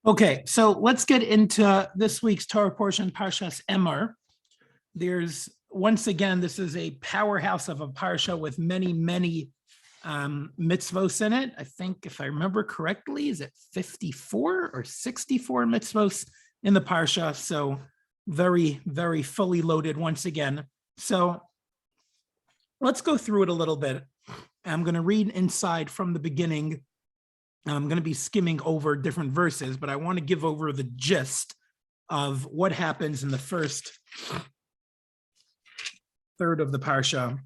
Okay, so let's get into this week's Torah portion, Parshas Emor. There's, once again, this is a powerhouse of a parsha with many, many mitzvos in it. I think, if I remember correctly, is it 54 or 64 mitzvos in the parsha? So very, very fully loaded once again. So let's go through it a little bit. I'm going to read inside from the beginning. I'm going to be skimming over different verses, but I want to give over the gist of what happens in the first third of the parsha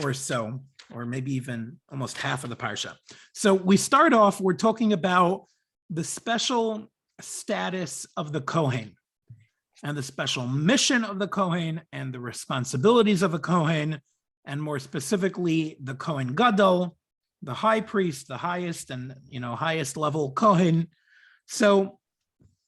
or so, or maybe even almost half of the parsha. So we start off, we're talking about the special status of the Kohen and the special mission of the Kohen and the responsibilities of a Kohen, and more specifically, the Kohen Gadol, the high priest, the highest and highest level Kohen. So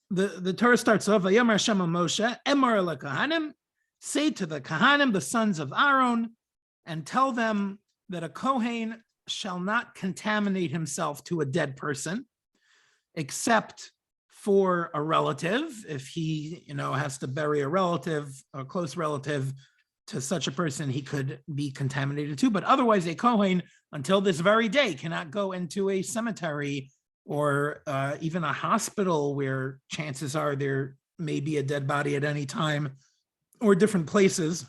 the Torah starts off, Vayomer Hashem Moshe, Emor LeKahanim, say to the Kahanim, the sons of Aaron, and tell them that a Kohen shall not contaminate himself to a dead person, except for a relative. If he has to bury a relative, a close relative, to such a person he could be contaminated too. But otherwise, a Kohen, until this very day, cannot go into a cemetery or even a hospital where chances are there may be a dead body at any time, or different places.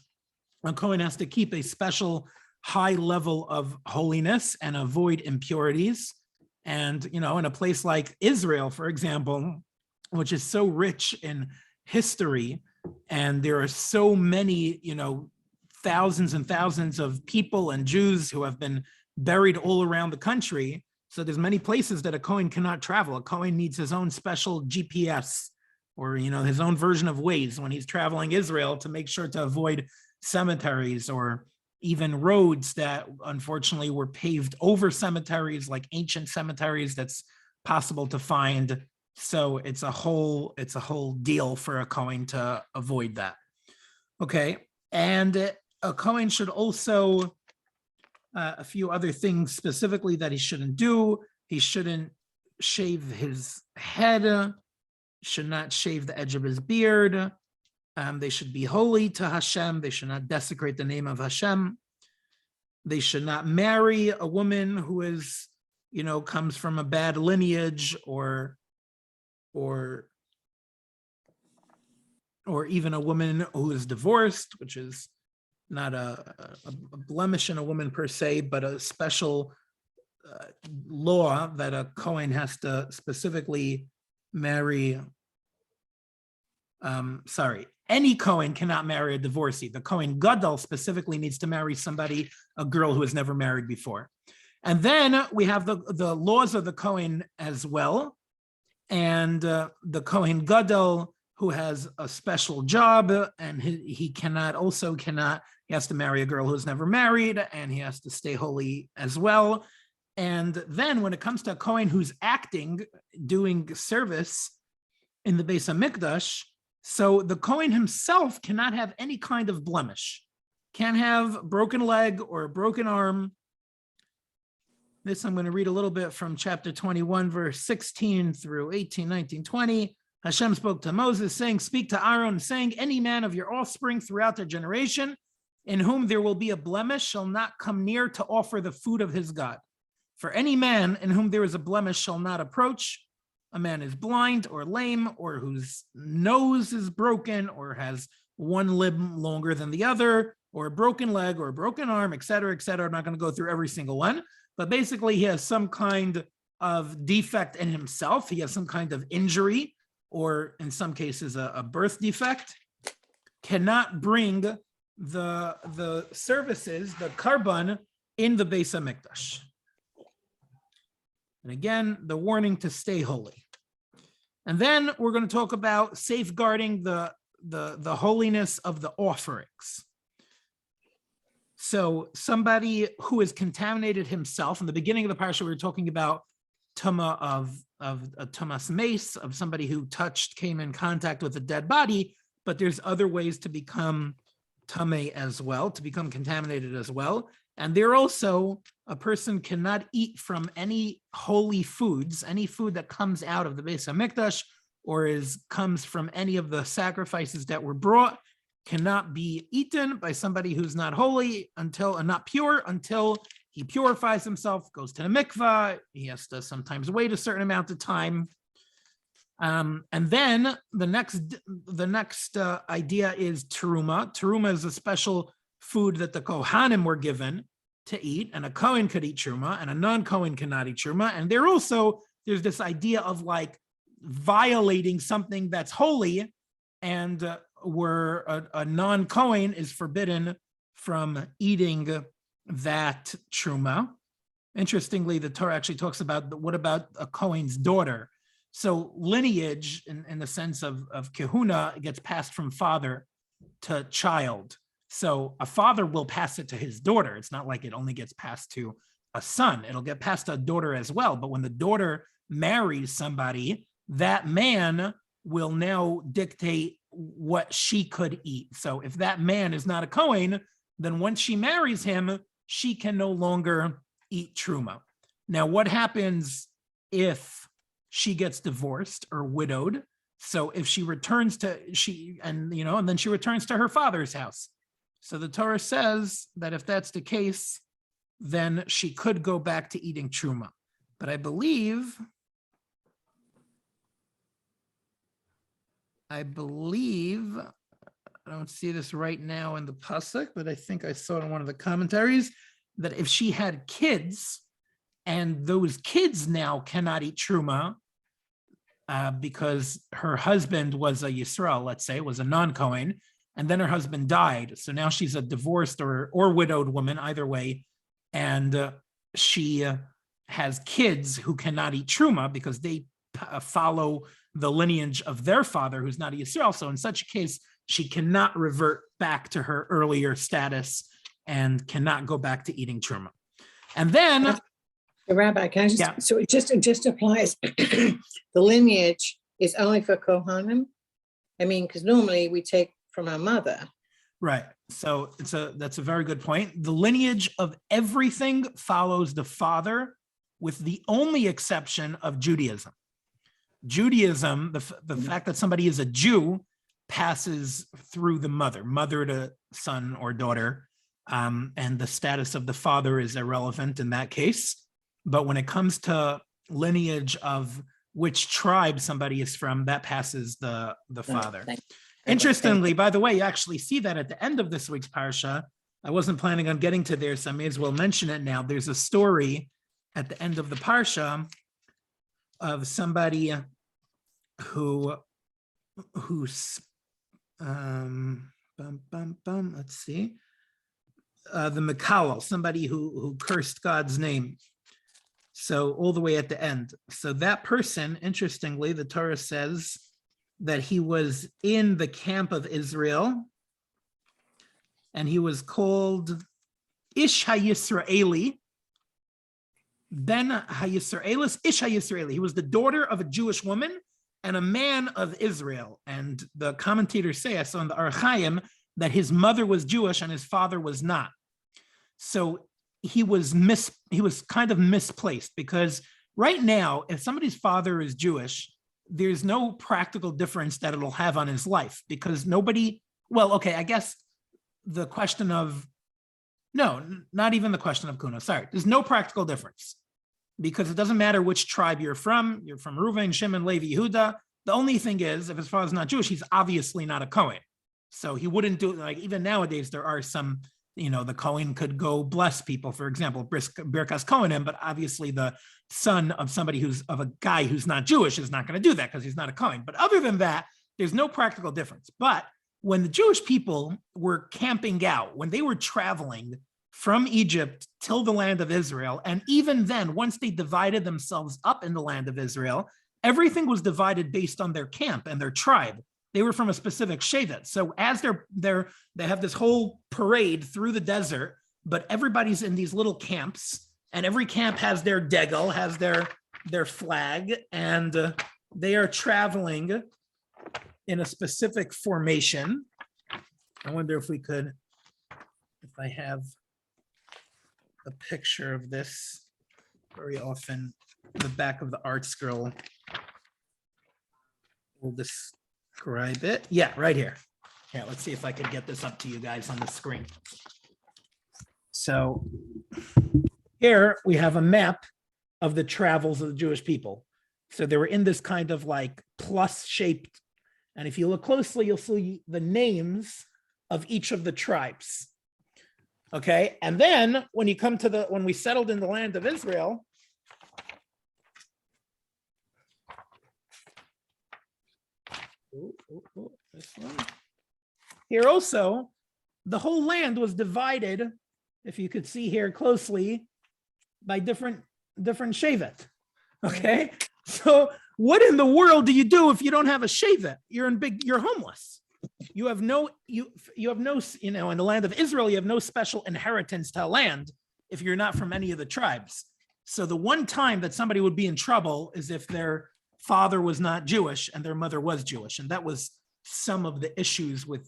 A Kohen has to keep a special high level of holiness and avoid impurities. And, in a place like Israel, for example, which is so rich in history, and there are so many, thousands and thousands of people and Jews who have been buried all around the country. So there's many places that a Kohen cannot travel. A Kohen needs his own special GPS or, his own version of Waze when he's traveling Israel to make sure to avoid cemeteries or even roads that unfortunately were paved over cemeteries, like ancient cemeteries that's possible to find. So it's a whole deal for a Kohen to avoid that. Okay, and a Kohen should also, a few other things specifically that he shouldn't do. He shouldn't shave his head, should not shave the edge of his beard. They should be holy to Hashem. They should not desecrate the name of Hashem. They should not marry a woman who is, comes from a bad lineage or even a woman who is divorced, which is not a blemish in a woman per se, but a special law that a Kohen has to specifically marry. Any Kohen cannot marry a divorcee. The Kohen Gadol specifically needs to marry somebody, a girl who has never married before. And then we have the laws of the Kohen as well. And the Kohen Gadol, who has a special job, and he has to marry a girl who's never married, and he has to stay holy as well. And then when it comes to a Kohen who's doing service in the Beis HaMikdash, so the Kohen himself cannot have any kind of blemish, can't have a broken leg or a broken arm. This I'm going to read a little bit from chapter 21, verse 16 through 18, 19, 20. Hashem spoke to Moses, saying, speak to Aaron, saying, any man of your offspring throughout their generation, in whom there will be a blemish, shall not come near to offer the food of his God. For any man in whom there is a blemish shall not approach. A man is blind or lame, or whose nose is broken, or has one limb longer than the other, or a broken leg, or a broken arm, et cetera, et cetera. I'm not going to go through every single one. But basically, he has some kind of defect in himself. He has some kind of injury, or in some cases, a birth defect. Cannot bring the services, the karban, in the Beis HaMikdash. And again, the warning to stay holy. And then we're going to talk about safeguarding the holiness of the offerings. So somebody who has contaminated himself, in the beginning of the parsha, we were talking about tuma of a tumas mace, of somebody who came in contact with a dead body, but there's other ways to become tameh as well, to become contaminated as well. And there also, a person cannot eat from any holy foods, any food that comes out of the Beis HaMikdash, or comes from any of the sacrifices that were brought cannot be eaten by somebody who's not holy not pure until he purifies himself, goes to the mikvah. He has to sometimes wait a certain amount of time. And then the next idea is teruma. Teruma is a special food that the Kohanim were given to eat, and a Kohen could eat teruma, and a non-Kohen cannot eat teruma. And there's this idea of like violating something that's holy, and where a non-Kohen is forbidden from eating that truma. Interestingly, the Torah actually talks about what about a Kohen's daughter. So lineage, in the sense of kehuna, gets passed from father to child. So a father will pass it to his daughter. It's not like it only gets passed to a son. It'll get passed to a daughter as well. But when the daughter marries somebody, that man will now dictate what she could eat. So if that man is not a Kohen, then once she marries him, she can no longer eat truma. Now, what happens if she gets divorced or widowed? So if she returns to and then she returns to her father's house. So the Torah says that if that's the case, then she could go back to eating truma. But I believe I don't see this right now in the pasuk, but I think I saw it in one of the commentaries, that if she had kids and those kids now cannot eat truma because her husband was a Yisrael, let's say, was a non-Kohen, and then her husband died. So now she's a divorced or widowed woman, either way, and she has kids who cannot eat truma because they follow the lineage of their father, who's not a Yisrael. So in such a case, she cannot revert back to her earlier status and cannot go back to eating truma. And then, Rabbi, can I just, so it just applies, the lineage is only for Kohanim? I mean, because normally we take from our mother. Right. So that's a very good point. The lineage of everything follows the father, with the only exception of Judaism. Judaism, the fact that somebody is a Jew passes through the mother to son or daughter, and the status of the father is irrelevant in that case. But when it comes to lineage of which tribe somebody is from, that passes the father. Interestingly, by the way, you actually see that at the end of this week's parsha. I wasn't planning on getting to there, so I may as well mention it now. There's a story at the end of the parsha of somebody who's let's see, the Mikallel, somebody who cursed God's name. So all the way at the end. So that person, interestingly, the Torah says that he was in the camp of Israel, and he was called Ish HaYisraeli, Ben HaYisraelis, Ish HaYisraeli. He was the daughter of a Jewish woman and a man of Israel. And the commentators say, I saw in the Archaim, that his mother was Jewish and his father was not. So he was kind of misplaced, because right now, if somebody's father is Jewish, there's no practical difference that it'll have on his life, because I guess the question of, no, not even the question of kuna, sorry, there's no practical difference, because it doesn't matter which tribe you're from Reuven, Shimon, Levi, Yehuda. The only thing is, if his father's not Jewish, he's obviously not a Kohen. So he wouldn't do, like, even nowadays, there are some, the Kohen could go bless people, for example, Birkas Kohanim, but obviously the son of of a guy who's not Jewish is not going to do that because he's not a Kohen. But other than that, there's no practical difference. But when the Jewish people were camping out, when they were traveling from Egypt till the land of Israel, and even then, once they divided themselves up in the land of Israel, everything was divided based on their camp and their tribe. They were from a specific shevet. So as they have this whole parade through the desert, but everybody's in these little camps, and every camp has their degel, has their flag, and they are traveling in a specific formation. I wonder if I have a picture of this. Very often the back of the art scroll We'll describe it. Yeah, right here. Yeah, let's see if I can get this up to you guys on the screen. So here we have a map of the travels of the Jewish people. So they were in this kind of like plus shaped. And if you look closely, you'll see the names of each of the tribes. Okay. And then when you come to when we settled in the land of Israel, this one. Here also, the whole land was divided, if you could see here closely, by different shevet. Okay, so what in the world do you do if you don't have a shevet? You're homeless. You have no, in the land of Israel, you have no special inheritance to land if you're not from any of the tribes. So the one time that somebody would be in trouble is if their father was not Jewish and their mother was Jewish, and that was some of the issues with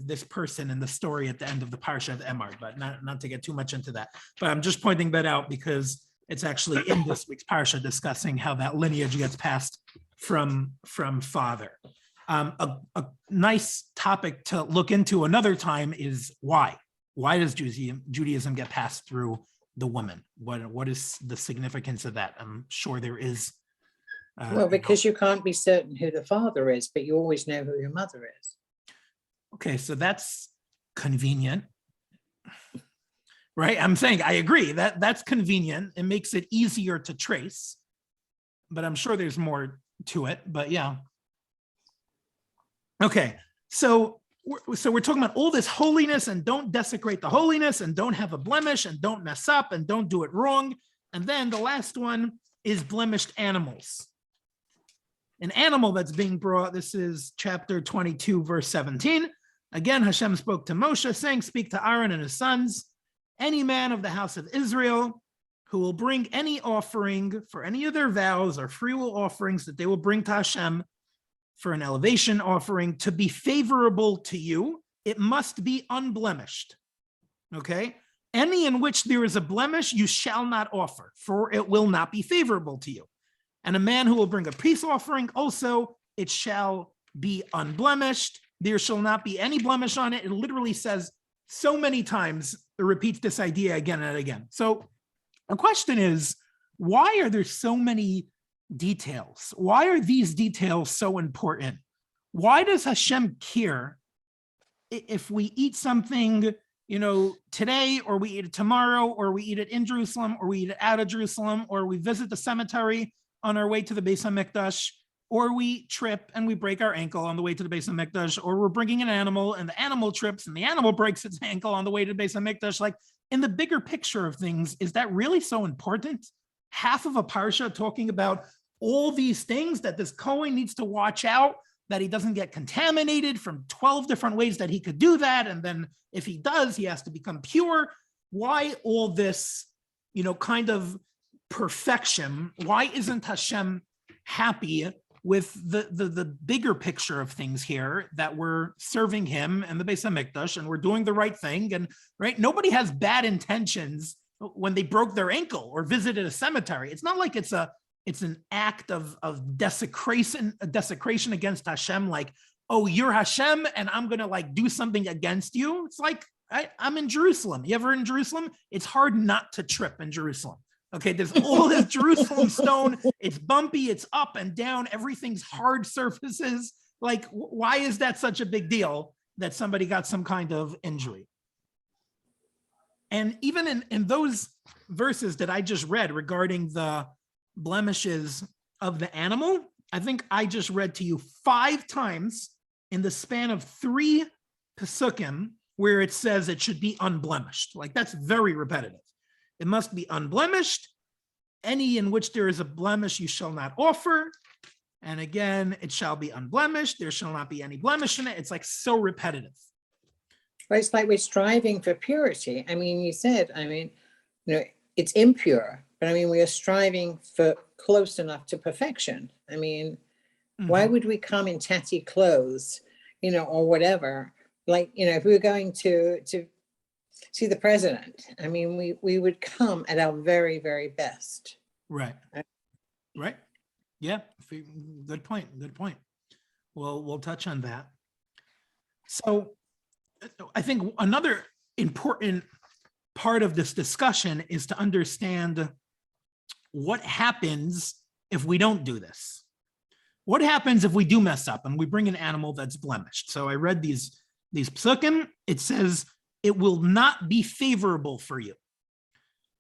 this person in the story at the end of the Parsha of Emor, but not to get too much into that. But I'm just pointing that out because it's actually in this week's Parsha discussing how that lineage gets passed from father. A nice topic to look into another time is why. Why does Judaism get passed through the woman? What is the significance of that? I'm sure there is. Well, because you can't be certain who the father is, but you always know who your mother is. Okay, so that's convenient, right? I'm saying I agree that that's convenient. It makes it easier to trace, but I'm sure there's more to it. But yeah. Okay, so we're talking about all this holiness and don't desecrate the holiness and don't have a blemish and don't mess up and don't do it wrong. And then the last one is blemished animals. An animal that's being brought, this is chapter 22, verse 17. Again, Hashem spoke to Moshe, saying, speak to Aaron and his sons, any man of the house of Israel who will bring any offering for any of their vows or free will offerings that they will bring to Hashem for an elevation offering to be favorable to you, it must be unblemished. Okay? Any in which there is a blemish, you shall not offer, for it will not be favorable to you. And a man who will bring a peace offering also, it shall be unblemished. There shall not be any blemish on it. It literally says so many times, it repeats this idea again and again. So the question is, why are there so many details? Why are these details so important? Why does Hashem care if we eat something, today, or we eat it tomorrow, or we eat it in Jerusalem, or we eat it out of Jerusalem, or we visit the cemetery on our way to the Beis HaMikdash, or we trip and we break our ankle on the way to the Beis HaMikdash, or we're bringing an animal and the animal trips and the animal breaks its ankle on the way to the Beis HaMikdash. Like, in the bigger picture of things, is that really so important? Half of a parsha talking about all these things that this Kohen needs to watch out, that he doesn't get contaminated from 12 different ways that he could do that. And then if he does, he has to become pure. Why all this, kind of perfection? Why isn't Hashem happy with the bigger picture of things here, that we're serving him and the Beis HaMikdash and we're doing the right thing? And right, nobody has bad intentions when they broke their ankle or visited a cemetery. It's not like it's an act of desecration against Hashem, like, oh, you're Hashem and I'm gonna do something against you. It's like, I'm in Jerusalem. You ever in Jerusalem? It's hard not to trip in Jerusalem. Okay, there's all this Jerusalem stone. It's bumpy, it's up and down. Everything's hard surfaces. Like, why is that such a big deal that somebody got some kind of injury? And even in those verses that I just read regarding the blemishes of the animal, I think I just read to you 5 times in the span of 3 pesukim where it says it should be unblemished. Like, that's very repetitive. It must be unblemished. Any in which there is a blemish you shall not offer. And again, it shall be unblemished. There shall not be any blemish in it. It's like so repetitive. Well, it's like we're striving for purity. I mean, you said, it's impure, but we are striving for close enough to perfection. Why would we come in tatty clothes, or whatever? Like, if we were going to see the president, we would come at our very, very best. Right. Yeah. Good point. We'll touch on that. So I think another important part of this discussion is to understand what happens if we don't do this. What happens if we do mess up and we bring an animal that's blemished? So I read these psukim. It says it will not be favorable for you.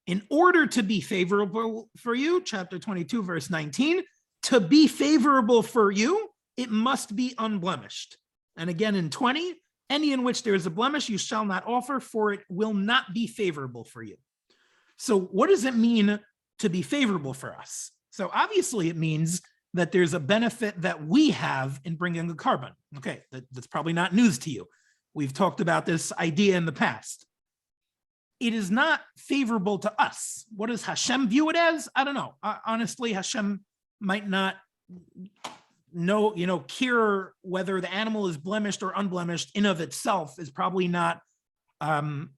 In order to be favorable for you, chapter 22, verse 19, to be favorable for you, it must be unblemished. And again in 20, any in which there is a blemish, you shall not offer, for it will not be favorable for you. So what does it mean to be favorable for us? So obviously it means that there's a benefit that we have in bringing a carbon. Okay, that's probably not news to you. We've talked about this idea in the past. It is not favorable to us. What does Hashem view it as? I don't know. Honestly, Hashem might not know, care whether the animal is blemished or unblemished in of itself is probably not the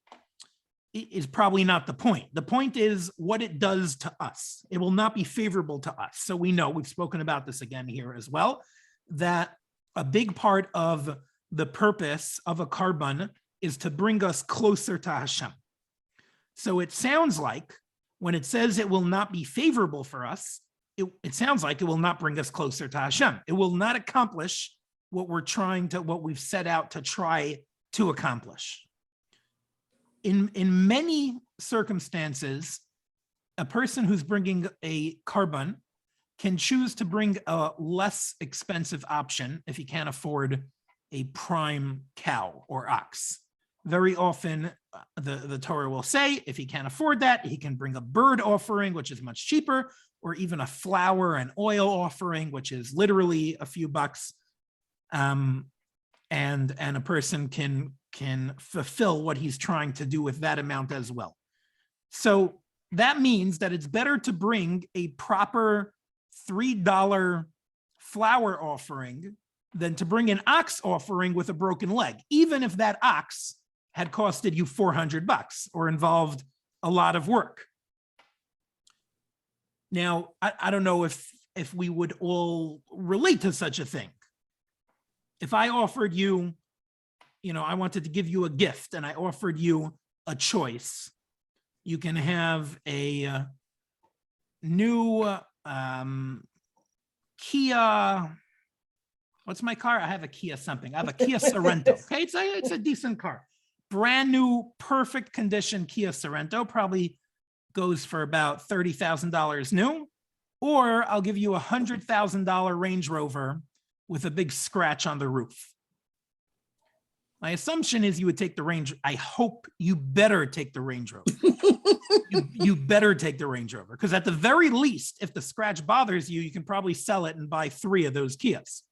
point. The point is what it does to us. It will not be favorable to us. So we know, we've spoken about this again here as well, that a big part of the purpose of a carbon is to bring us closer to Hashem. So it sounds like when it says it will not be favorable for us, it sounds like it will not bring us closer to Hashem. It will not accomplish what we've set out to try to accomplish. In many circumstances, a person who's bringing a carbon can choose to bring a less expensive option if he can't afford a prime cow or ox. Very often, the Torah will say, if he can't afford that, he can bring a bird offering, which is much cheaper, or even a flour and oil offering, which is literally a few bucks. And a person can fulfill what he's trying to do with that amount as well. So that means that it's better to bring a proper $3 flour offering than to bring an ox offering with a broken leg, even if that ox had costed you $400 or involved a lot of work. Now, I don't know if we would all relate to such a thing. If I offered you, I wanted to give you a gift and I offered you a choice. You can have a new Kia. What's my car? I have a Kia something. I have a Kia Sorento. Okay, it's a decent car. Brand new, perfect condition Kia Sorento, probably goes for about $30,000 new. Or I'll give you a $100,000 Range Rover with a big scratch on the roof. My assumption is you would take the Range. I hope you better take the Range Rover. you better take the Range Rover, because at the very least, if the scratch bothers you, you can probably sell it and buy 3 of those Kias.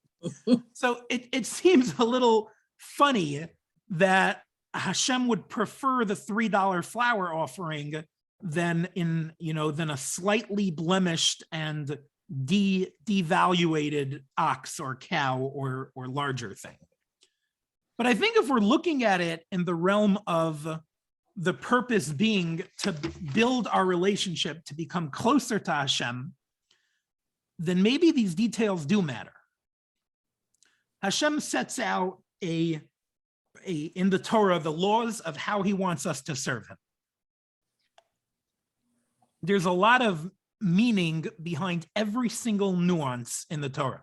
So it seems a little funny that Hashem would prefer the $3 flour offering than a slightly blemished and devaluated ox or cow or larger thing. But I think if we're looking at it in the realm of the purpose being to build our relationship to become closer to Hashem, then maybe these details do matter. Hashem sets out in the Torah the laws of how he wants us to serve him. There's a lot of meaning behind every single nuance in the Torah.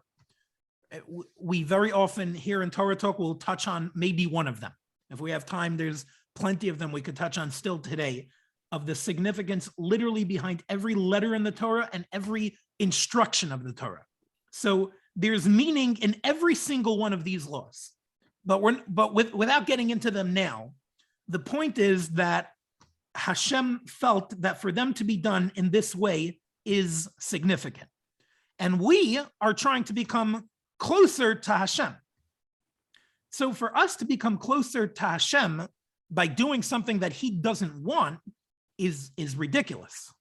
We very often here in TorahTalk will touch on maybe one of them. If we have time, there's plenty of them we could touch on still today, of the significance literally behind every letter in the Torah and every instruction of the Torah. So there's meaning in every single one of these laws. Without getting into them now, the point is that Hashem felt that for them to be done in this way is significant. And we are trying to become closer to Hashem. So for us to become closer to Hashem by doing something that he doesn't want is ridiculous,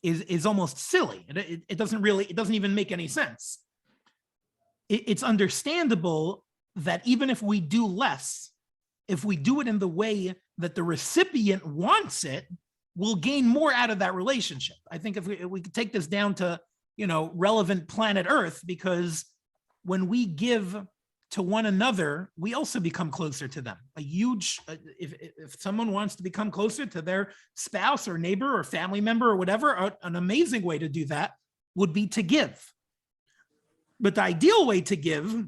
is almost silly. It doesn't even make any sense. It's understandable that even if we do less, if we do it in the way that the recipient wants it, we'll gain more out of that relationship. I think if we could take this down to, relevant planet Earth, because when we give to one another, we also become closer to them. If someone wants to become closer to their spouse or neighbor or family member or whatever, an amazing way to do that would be to give. But the ideal way to give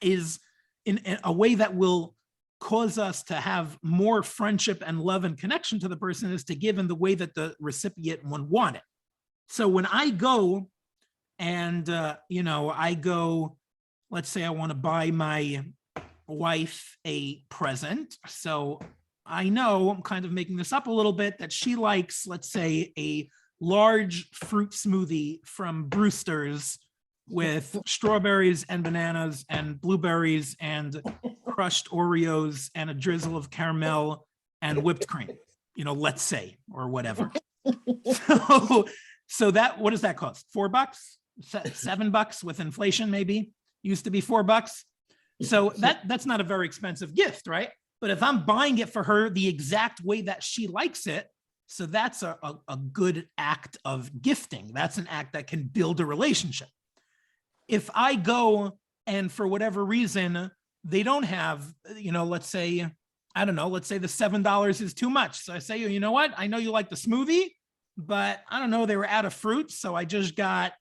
is in a way that will cause us to have more friendship and love and connection to the person, is to give in the way that the recipient would want it. So when I go and, let's say I want to buy my wife a present. So I know, I'm kind of making this up a little bit, that she likes, let's say, a large fruit smoothie from Brewster's with strawberries and bananas and blueberries and crushed Oreos and a drizzle of caramel and whipped cream, let's say, or whatever. So that, what does that cost? $4? $7 with inflation, maybe. Used to be $4. So that's not a very expensive gift, right? But if I'm buying it for her the exact way that she likes it, so that's a good act of gifting. That's an act that can build a relationship. If I go and for whatever reason, they don't have, let's say the $7 is too much. So I say, you know what? I know you like the smoothie, but I don't know, they were out of fruit. So I just got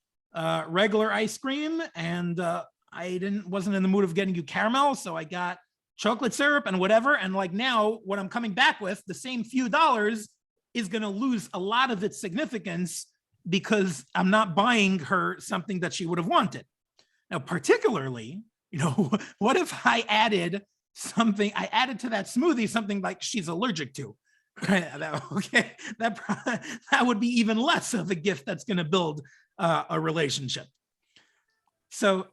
regular ice cream, and I wasn't in the mood of getting you caramel. So I got chocolate syrup and whatever. And like now what I'm coming back with, the same few dollars, is going to lose a lot of its significance because I'm not buying her something that she would have wanted. Now, particularly, what if I added to that smoothie something like she's allergic to? Okay, that would be even less of a gift that's going to build a relationship. So,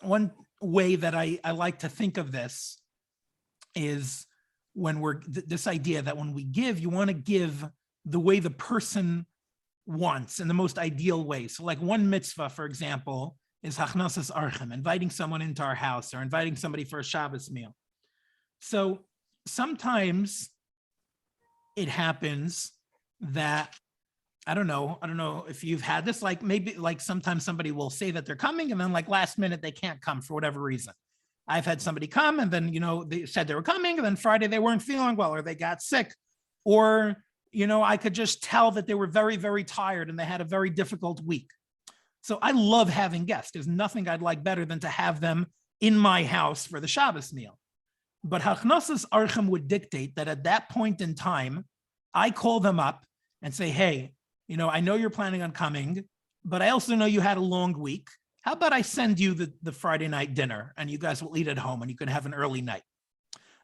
one way that I like to think of this is when this idea that when we give, you want to give the way the person wants, in the most ideal way. So like one mitzvah, for example, is hachnasas archem, inviting someone into our house or inviting somebody for a Shabbos meal. So sometimes it happens that, I don't know if you've had this, like maybe like sometimes somebody will say that they're coming and then like last minute they can't come for whatever reason. I've had somebody come and then, they said they were coming and then Friday they weren't feeling well or they got sick, or I could just tell that they were very, very tired and they had a very difficult week. So I love having guests. There's nothing I'd like better than to have them in my house for the Shabbos meal. But Hachnasas Archem would dictate that at that point in time, I call them up and say, hey, I know you're planning on coming, but I also know you had a long week. How about I send you the Friday night dinner and you guys will eat at home and you can have an early night?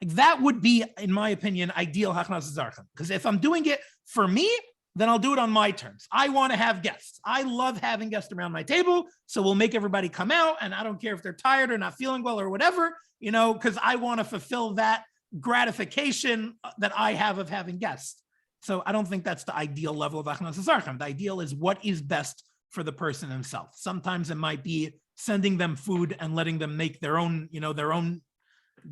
Like that would be, in my opinion, ideal hachnasas archem. Because if I'm doing it for me, then I'll do it on my terms. I want to have guests. I love having guests around my table. So we'll make everybody come out, and I don't care if they're tired or not feeling well or whatever, because I want to fulfill that gratification that I have of having guests. So I don't think that's the ideal level of hachnasas archem. The ideal is what is best for the person himself. Sometimes it might be sending them food and letting them make their own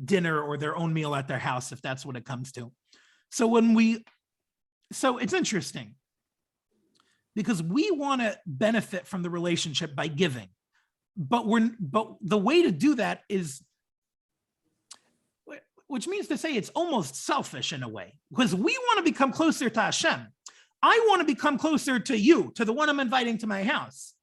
dinner or their own meal at their house, if that's what it comes to. So it's interesting because we want to benefit from the relationship by giving, but the way to do that is, which means to say it's almost selfish in a way, because we want to become closer to Hashem. I want to become closer to you, to the one I'm inviting to my house.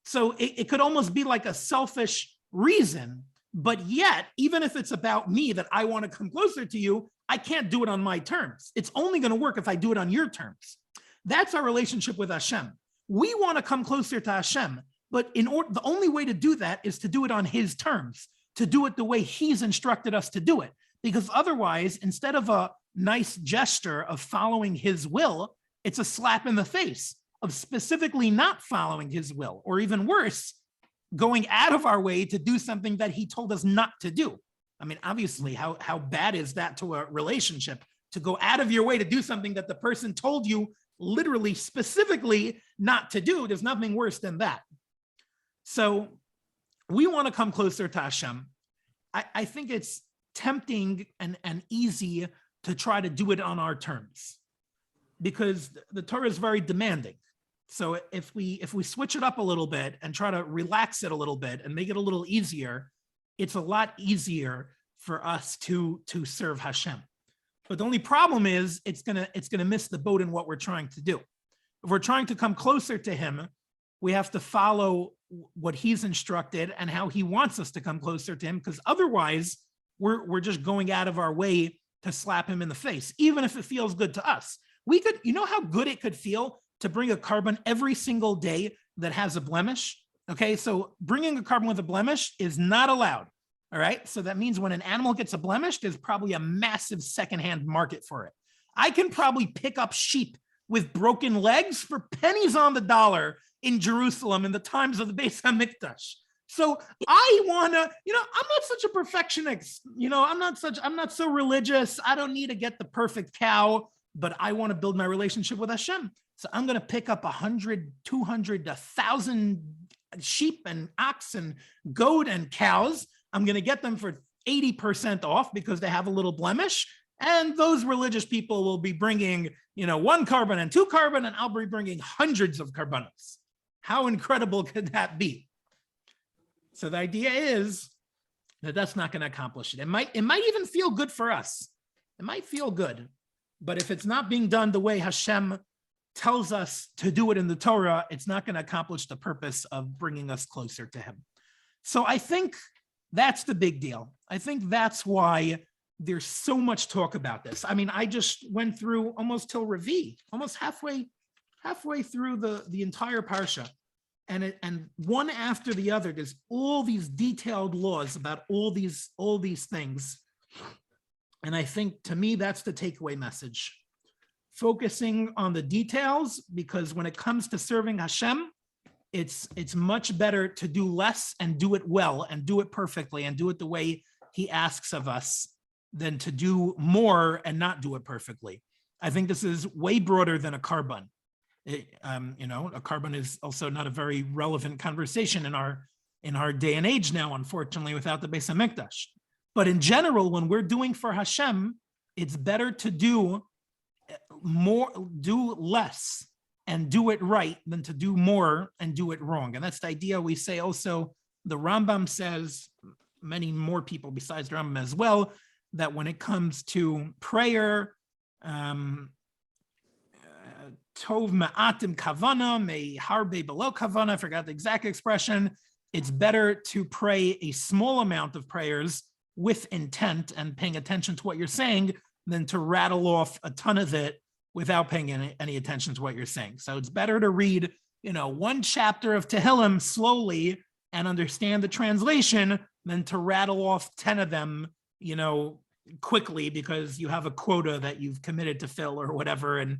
So it could almost be like a selfish reason. But yet, even if it's about me that I want to come closer to you, I can't do it on my terms. It's only going to work if I do it on your terms. That's our relationship with Hashem. We want to come closer to Hashem, but the only way to do that is to do it on his terms, to do it the way he's instructed us to do it. Because otherwise, instead of a nice gesture of following his will, it's a slap in the face of specifically not following his will, or even worse, going out of our way to do something that he told us not to do. I mean, obviously, how bad is that to a relationship, to go out of your way to do something that the person told you literally specifically not to do? There's nothing worse than that. So we want to come closer to Hashem. I think it's tempting and easy to try to do it on our terms, because the Torah is very demanding. So if we switch it up a little bit and try to relax it a little bit and make it a little easier, it's a lot easier for us to serve Hashem. But the only problem is it's gonna miss the boat in what we're trying to do. If we're trying to come closer to him, we have to follow what he's instructed and how he wants us to come closer to him, because otherwise we're just going out of our way to slap him in the face, even if it feels good to us. We could, you know how good it could feel to bring a carbon every single day that has a blemish? Okay, so bringing a carbon with a blemish is not allowed. All right, so that means when an animal gets a blemish, there's probably a massive secondhand market for it. I can probably pick up sheep with broken legs for pennies on the dollar in Jerusalem in the times of the Beis HaMikdash. So I wanna, I'm not such a perfectionist. I'm not so religious. I don't need to get the perfect cow, but I want to build my relationship with Hashem. So I'm going to pick up 100, 200, 1,000 sheep and ox and goat and cows. I'm going to get them for 80% off because they have a little blemish. And those religious people will be bringing, 1 carbon and 2 carbon, and I'll be bringing hundreds of carbonos. How incredible could that be? So the idea is that that's not going to accomplish it. It might even feel good for us. It might feel good, but if it's not being done the way Hashem tells us to do it in the Torah, it's not going to accomplish the purpose of bringing us closer to him. So I think that's the big deal. I think that's why there's so much talk about this. I mean, I just went through almost till Revi, almost halfway through the entire Parsha. And one after the other, there's all these detailed laws about all these things. And I think, to me, that's the takeaway message. Focusing on the details, because when it comes to serving Hashem, it's much better to do less and do it well and do it perfectly and do it the way he asks of us than to do more and not do it perfectly. I think this is way broader than a carbon. A carbon is also not a very relevant conversation in our day and age now, unfortunately, without the Beis HaMikdash. But in general, when we're doing for Hashem, it's better to do more, do less, and do it right than to do more and do it wrong. And that's the idea we say also. The Rambam says, many more people besides the Rambam as well, that when it comes to prayer, Tov ma'atim kavana, me harbe below kavana, I forgot the exact expression. It's better to pray a small amount of prayers with intent and paying attention to what you're saying than to rattle off a ton of it without paying any attention to what you're saying. So it's better to read, 1 chapter of Tehillim slowly and understand the translation than to rattle off 10 of them, quickly because you have a quota that you've committed to fill or whatever, and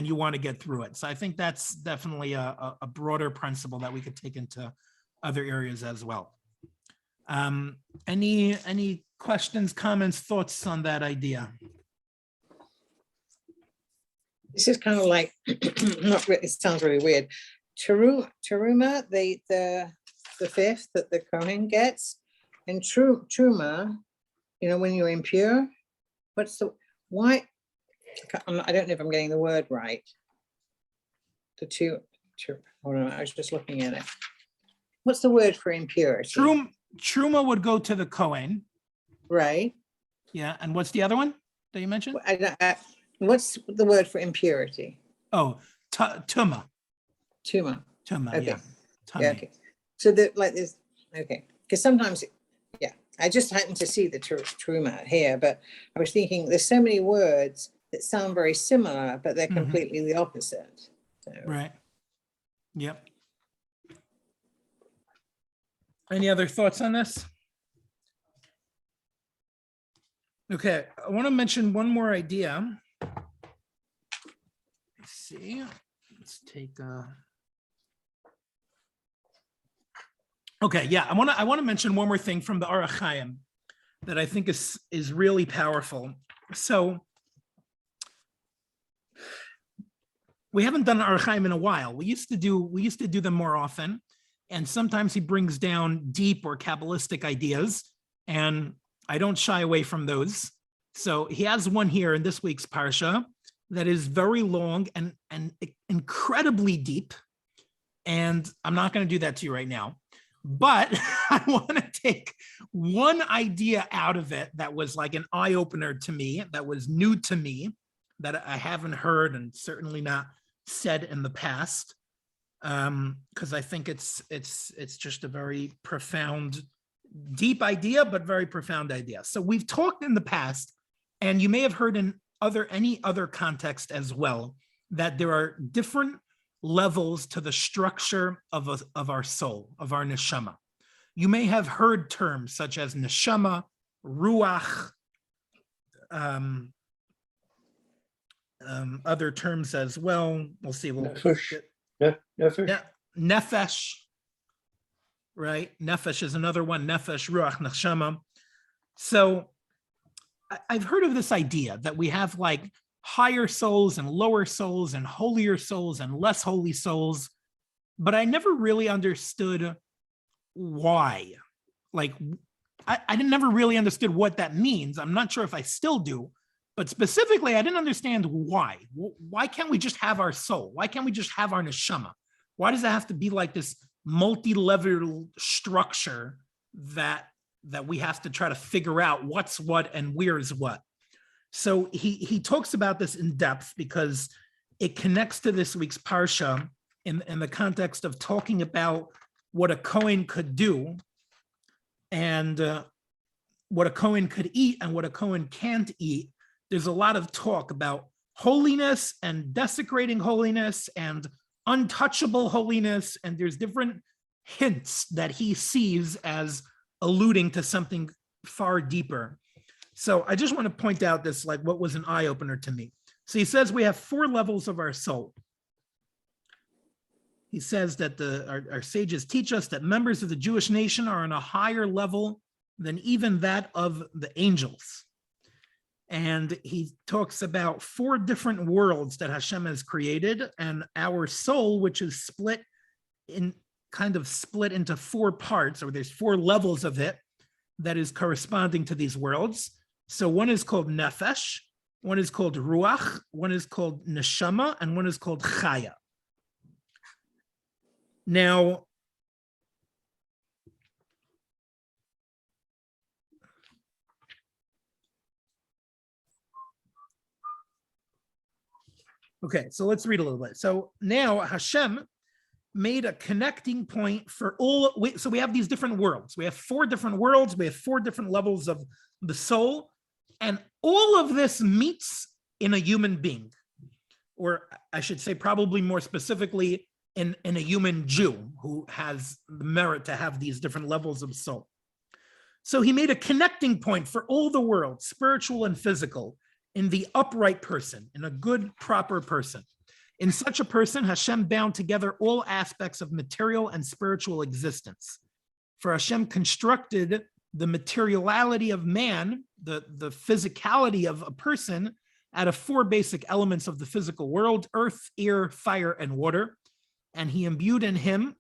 you want to get through it. So I think that's definitely a broader principle that we could take into other areas as well. Any questions, comments, thoughts on that idea? This is kind of like, not really, it sounds really weird. Teruma, the fifth that the Kohen gets, and Truma, when you're impure, why? I don't know if I'm getting the word right. The two, hold on, I was just looking at it. What's the word for impurity? Truma would go to the Kohen. Right. Yeah, and what's the other one that you mentioned? What's the word for impurity? Oh, tuma. Tuma. Tuma, okay. Yeah. Yeah, okay. So this, okay. Because sometimes, I just happened to see the truma here, but I was thinking there's so many words that sound very similar, but they're completely the opposite. So. Right. Yep. Any other thoughts on this? Okay, I want to mention one more idea. Let's see. Let's take Okay, yeah, I want to mention one more thing from the Orach Chaim that I think is really powerful. So we haven't done Orach Chaim in a while. We used to do them more often, and sometimes he brings down deep or Kabbalistic ideas, and I don't shy away from those. So he has one here in this week's Parsha that is very long and incredibly deep. And I'm not going to do that to you right now, but I want to take one idea out of it that was like an eye opener to me, that was new to me, that I haven't heard and certainly not said in the past. Because I think it's just a very profound, deep idea, but very profound idea. So we've talked in the past, and you may have heard in any other context as well, that there are different levels to the structure of our soul, of our neshama. You may have heard terms such as neshama, ruach, other terms as well. We'll see. Nefesh. Nefesh, right? Nefesh is another one. Nefesh, ruach, neshama. So I've heard of this idea that we have like higher souls and lower souls and holier souls and less holy souls, but I never really understood why. Like, I never really understood what that means. I'm not sure if I still do, but specifically, I didn't understand why. Why can't we just have our soul? Why can't we just have our neshama? Why does it have to be like this multi-level structure that we have to try to figure out what's what and where's what? So he talks about this in depth because it connects to this week's Parsha in the context of talking about what a Kohen could do and what a Kohen could eat and what a Kohen can't eat. There's a lot of talk about holiness and desecrating holiness and untouchable holiness, and there's different hints that he sees as alluding to something far deeper. So I just want to point out this, like what was an eye-opener to me. So he says we have 4 levels of our soul. He says that our sages teach us that members of the Jewish nation are on a higher level than even that of the angels. And he talks about 4 different worlds that Hashem has created, and our soul, which is split into 4 parts, or there's 4 levels of it that is corresponding to these worlds. So one is called nefesh, one is called ruach, one is called neshama, and one is called chaya. Now, okay, so let's read a little bit. So now Hashem made a connecting point for so we have these different worlds. We have 4 different worlds. We have 4 different levels of the soul. And all of this meets in a human being, or I should say probably more specifically in a human Jew who has the merit to have these different levels of soul. So he made a connecting point for all the worlds, spiritual and physical, in the upright person, in a good, proper person. In such a person, Hashem bound together all aspects of material and spiritual existence. For Hashem constructed the materiality of man, the physicality of a person, out of 4 basic elements of the physical world: earth, air, fire, and water. And he imbued in him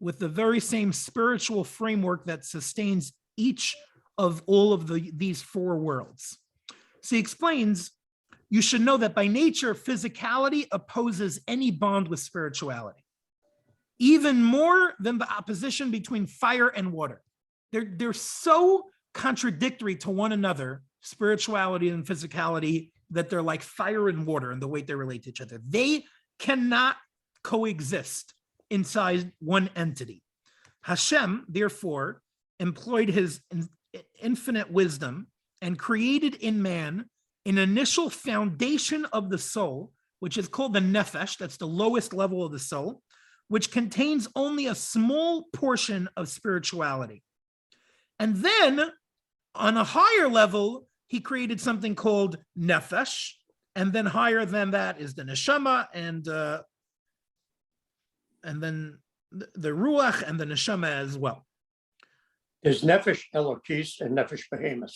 with the very same spiritual framework that sustains each of all of these 4 worlds. So he explains, you should know that by nature, physicality opposes any bond with spirituality, even more than the opposition between fire and water. They're so contradictory to one another, spirituality and physicality, that they're like fire and water in the way they relate to each other. They cannot coexist inside one entity. Hashem, therefore, employed his infinite wisdom and created in man an initial foundation of the soul, which is called the nefesh, that's the lowest level of the soul, which contains only a small portion of spirituality. And then on a higher level, he created something called nefesh, and then higher than that is the neshama, and then the ruach and the neshama as well. There's nefesh elokis and nefesh behemoth.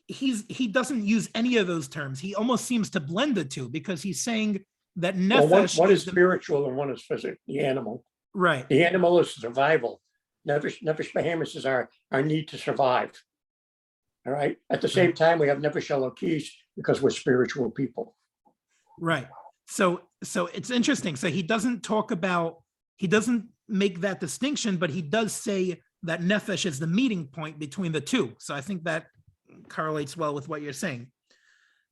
He doesn't use any of those terms. He almost seems to blend the two, because he's saying that nefesh. Well, one is spiritual and one is physical, the animal. Right. The animal is survival. Nefesh Behemoth is our need to survive. All right. At the same time, we have Nefesh Elokis because we're spiritual people. Right. So it's interesting. So he doesn't make that distinction, but he does say that nefesh is the meeting point between the two. So I think that correlates well with what you're saying.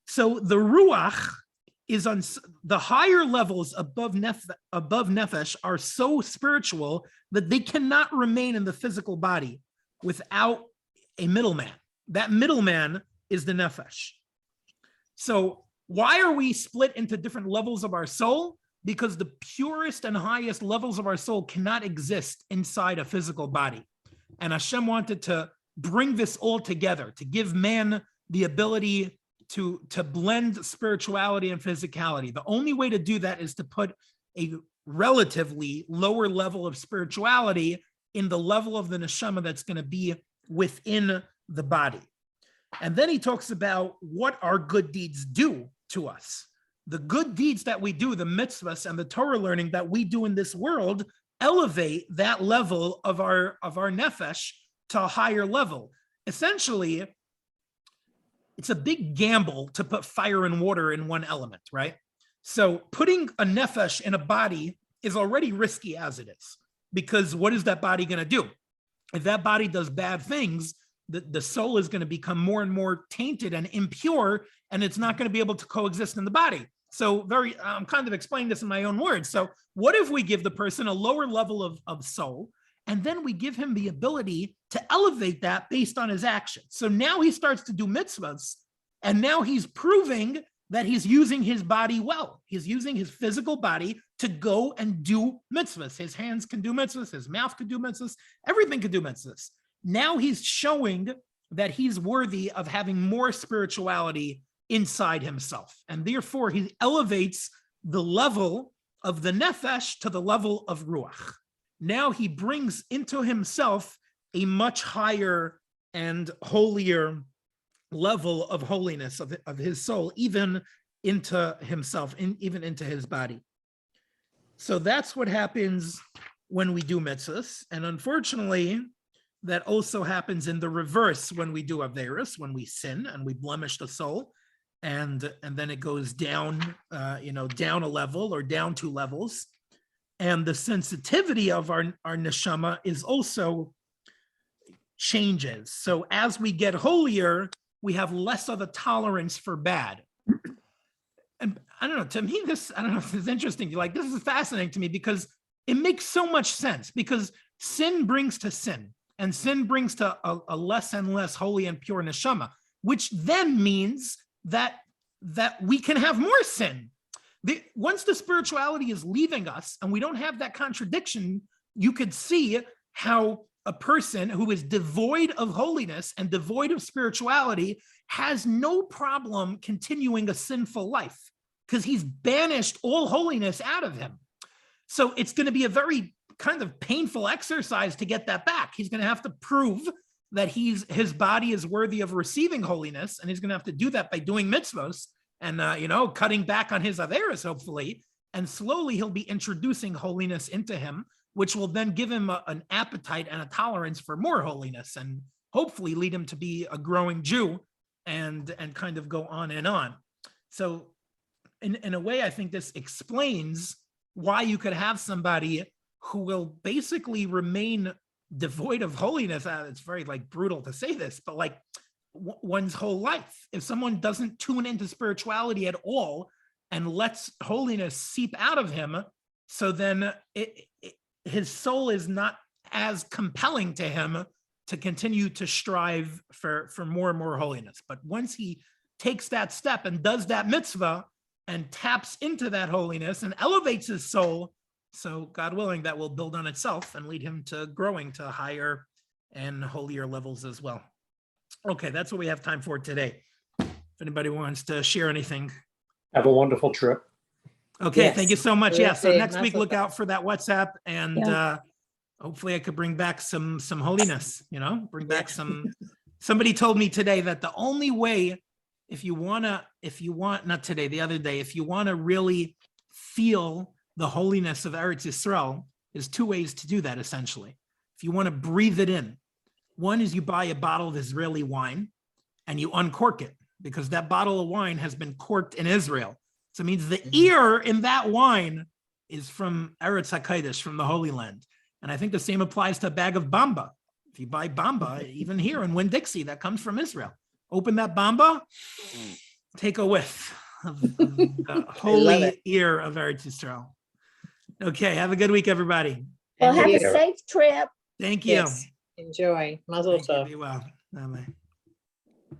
So the ruach is on the higher levels above nefesh are so spiritual that they cannot remain in the physical body without a middleman. That middleman is the nefesh. So why are we split into different levels of our soul? Because the purest and highest levels of our soul cannot exist inside a physical body. And Hashem wanted to bring this all together, to give man the ability to blend spirituality and physicality. The only way to do that is to put a relatively lower level of spirituality in the level of the neshama that's going to be within the body. And then he talks about what our good deeds do to us. The good deeds that we do, the mitzvahs and the Torah learning that we do in this world, elevate that level of our nefesh to a higher level. Essentially, it's a big gamble to put fire and water in one element, right? So putting a nefesh in a body is already risky as it is, because what is that body going to do? If that body does bad things, the soul is going to become more and more tainted and impure, and it's not going to be able to coexist in the body. So I'm kind of explaining this in my own words. So what if we give the person a lower level of soul, and then we give him the ability to elevate that based on his actions? So now he starts to do mitzvahs, and now he's proving that he's using his body well. He's using his physical body to go and do mitzvahs. His hands can do mitzvahs, his mouth can do mitzvahs, everything can do mitzvahs. Now he's showing that he's worthy of having more spirituality inside himself. And therefore, he elevates the level of the nefesh to the level of ruach. Now he brings into himself a much higher and holier level of holiness of his soul, even into himself, even into his body. So that's what happens when we do mitzvahs. And unfortunately, that also happens in the reverse when we do averos, when we sin and we blemish the soul, and then it goes down, down a level or down 2 levels. And the sensitivity of our neshama is also changes. So as we get holier, we have less of a tolerance for bad. And I don't know, to me, this is interesting. Like, this is fascinating to me because it makes so much sense, because sin brings to sin, and sin brings to a less and less holy and pure neshama, which then means that we can have more sin. Once the spirituality is leaving us and we don't have that contradiction, you could see how a person who is devoid of holiness and devoid of spirituality has no problem continuing a sinful life, because he's banished all holiness out of him. So it's going to be a very kind of painful exercise to get that back. He's going to have to prove that his body is worthy of receiving holiness, and he's going to have to do that by doing mitzvos and cutting back on his averos, hopefully, and slowly he'll be introducing holiness into him, which will then give him an appetite and a tolerance for more holiness, and hopefully lead him to be a growing Jew and kind of go on and on. So in a way, I think this explains why you could have somebody who will basically remain devoid of holiness. It's very brutal to say this, but one's whole life. If someone doesn't tune into spirituality at all and lets holiness seep out of him, so then his soul is not as compelling to him to continue to strive for more and more holiness. But once he takes that step and does that mitzvah and taps into that holiness and elevates his soul, so God willing, that will build on itself and lead him to growing to higher and holier levels as well. Okay, that's what we have time for today. If anybody wants to share anything. Have a wonderful trip. Okay, Yes. Thank you so much. Yeah, so Okay, next week, look out for that WhatsApp, and Yeah. hopefully I could bring back some holiness, bring back somebody told me today that the only way, if you want, not today, the other day, if you want to really feel the holiness of Eretz Yisrael, there's 2 ways to do that, essentially. if you want to breathe it in. One is you buy a bottle of Israeli wine and you uncork it, because that bottle of wine has been corked in Israel. So it means the ear in that wine is from Eretz HaKodesh, from the Holy Land. And I think the same applies to a bag of Bamba. If you buy Bamba, even here in Winn-Dixie, that comes from Israel. Open that Bamba, take a whiff of the holy ear of Eretz Yisrael. Okay, have a good week, everybody. Well, And have a you. safe trip. Thank you. Yes. Enjoy. Mazel Thank you. tov. Be well. Bye-bye.